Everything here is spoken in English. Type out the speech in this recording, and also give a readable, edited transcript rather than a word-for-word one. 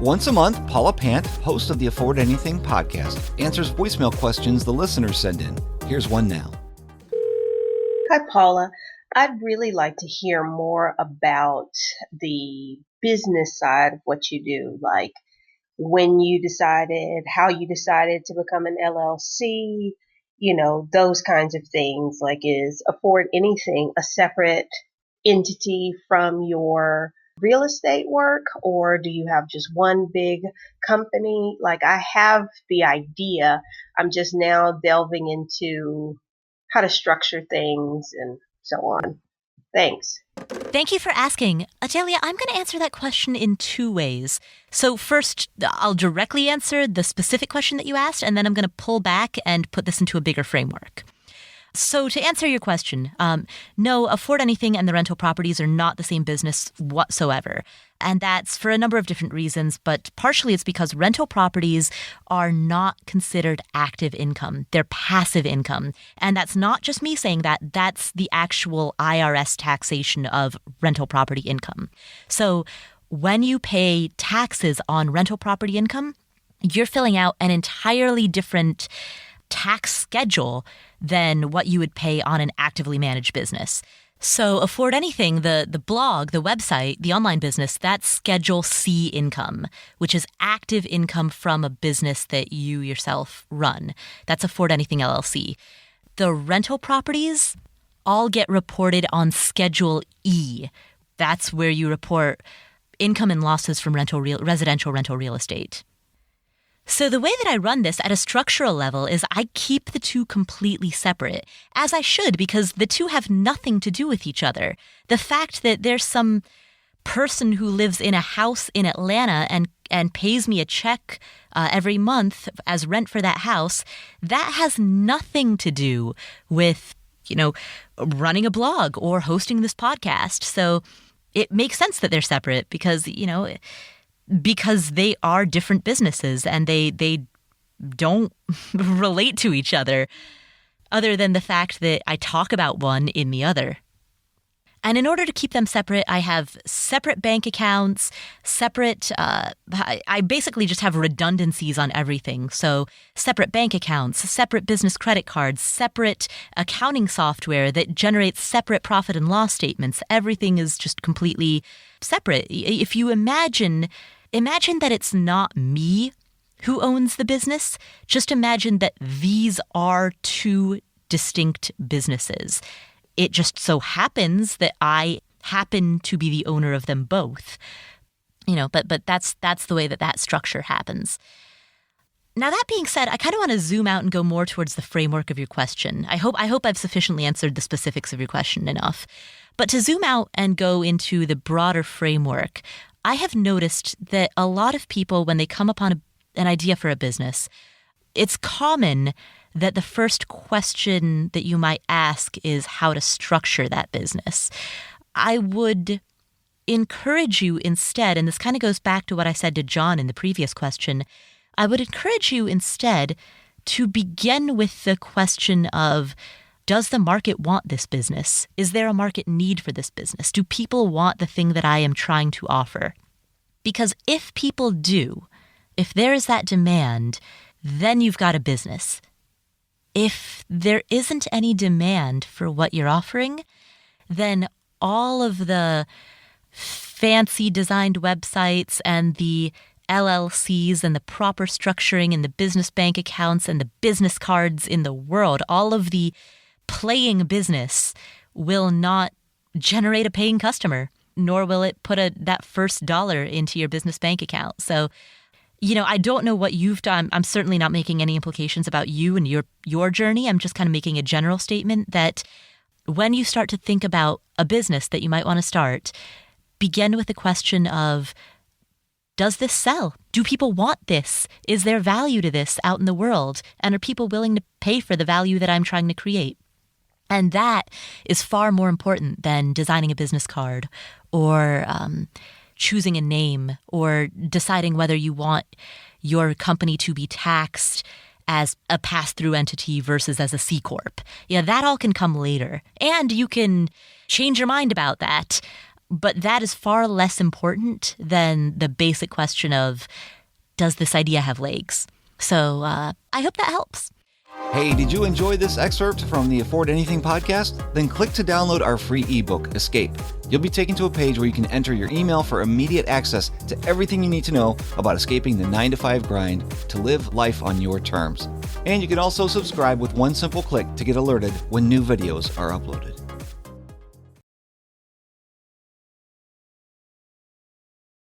Once a month, Paula Pant, host of the Afford Anything podcast, answers voicemail questions the listeners send in. Here's one now. Hi, Paula. I'd really like to hear more about the business side of what you do, like when you decided, how you decided to become an LLC, those kinds of things. Like, is Afford Anything a separate entity from your real estate work, or do you have just one big company? Like, I have the idea. I'm just now delving into how to structure things and so on. Thanks. Thank you for asking. Adelia, I'm going to answer that question in two ways. So first, I'll directly answer the specific question that you asked, and then I'm going to pull back and put this into a bigger framework. So to answer your question, no, Afford Anything and the rental properties are not the same business whatsoever. And that's for a number of different reasons, but partially it's because rental properties are not considered active income. They're passive income. And that's not just me saying that. That's the actual IRS taxation of rental property income. So when you pay taxes on rental property income, you're filling out an entirely different tax schedule than what you would pay on an actively managed business. So Afford Anything, the blog, the website, the online business, that's Schedule C income, which is active income from a business that you yourself run. That's Afford Anything LLC. The rental properties all get reported on Schedule E. That's where you report income and losses from residential rental real estate. So the way that I run this at a structural level is I keep the two completely separate, as I should, because the two have nothing to do with each other. The fact that there's some person who lives in a house in Atlanta and pays me a check every month as rent for that house, that has nothing to do with, running a blog or hosting this podcast. So it makes sense that they're separate because they are different businesses and they don't relate to each other than the fact that I talk about one in the other. And in order to keep them separate, I have separate bank accounts, I basically just have redundancies on everything. So separate bank accounts, separate business credit cards, separate accounting software that generates separate profit and loss statements. Everything is just completely separate. If you imagine that it's not me who owns the business. Just imagine that these are two distinct businesses. It just so happens that I happen to be the owner of them both. But that's the way that structure happens. Now, that being said, I kind of want to zoom out and go more towards the framework of your question. I hope I've sufficiently answered the specifics of your question enough. But to zoom out and go into the broader framework, I have noticed that a lot of people, when they come upon an idea for a business, it's common that the first question that you might ask is how to structure that business. I would encourage you instead, and this kind of goes back to what I said to John in the previous question, I would encourage you instead to begin with the question of, does the market want this business? Is there a market need for this business? Do people want the thing that I am trying to offer? Because if people do, if there is that demand, then you've got a business. If there isn't any demand for what you're offering, then all of the fancy designed websites and the LLCs and the proper structuring and the business bank accounts and the business cards in the world, all of the playing business will not generate a paying customer, nor will it put that first dollar into your business bank account. So, I don't know what you've done. I'm certainly not making any implications about you and your journey. I'm just kind of making a general statement that when you start to think about a business that you might want to start, begin with the question of, does this sell? Do people want this? Is there value to this out in the world? And are people willing to pay for the value that I'm trying to create? And that is far more important than designing a business card or choosing a name or deciding whether you want your company to be taxed as a pass-through entity versus as a s-corp. Yeah, that all can come later. And you can change your mind about that. But that is far less important than the basic question of, does this idea have legs? So I hope that helps. Hey, did you enjoy this excerpt from the Afford Anything podcast? Then click to download our free ebook, Escape. You'll be taken to a page where you can enter your email for immediate access to everything you need to know about escaping the 9-to-5 grind to live life on your terms. And you can also subscribe with one simple click to get alerted when new videos are uploaded.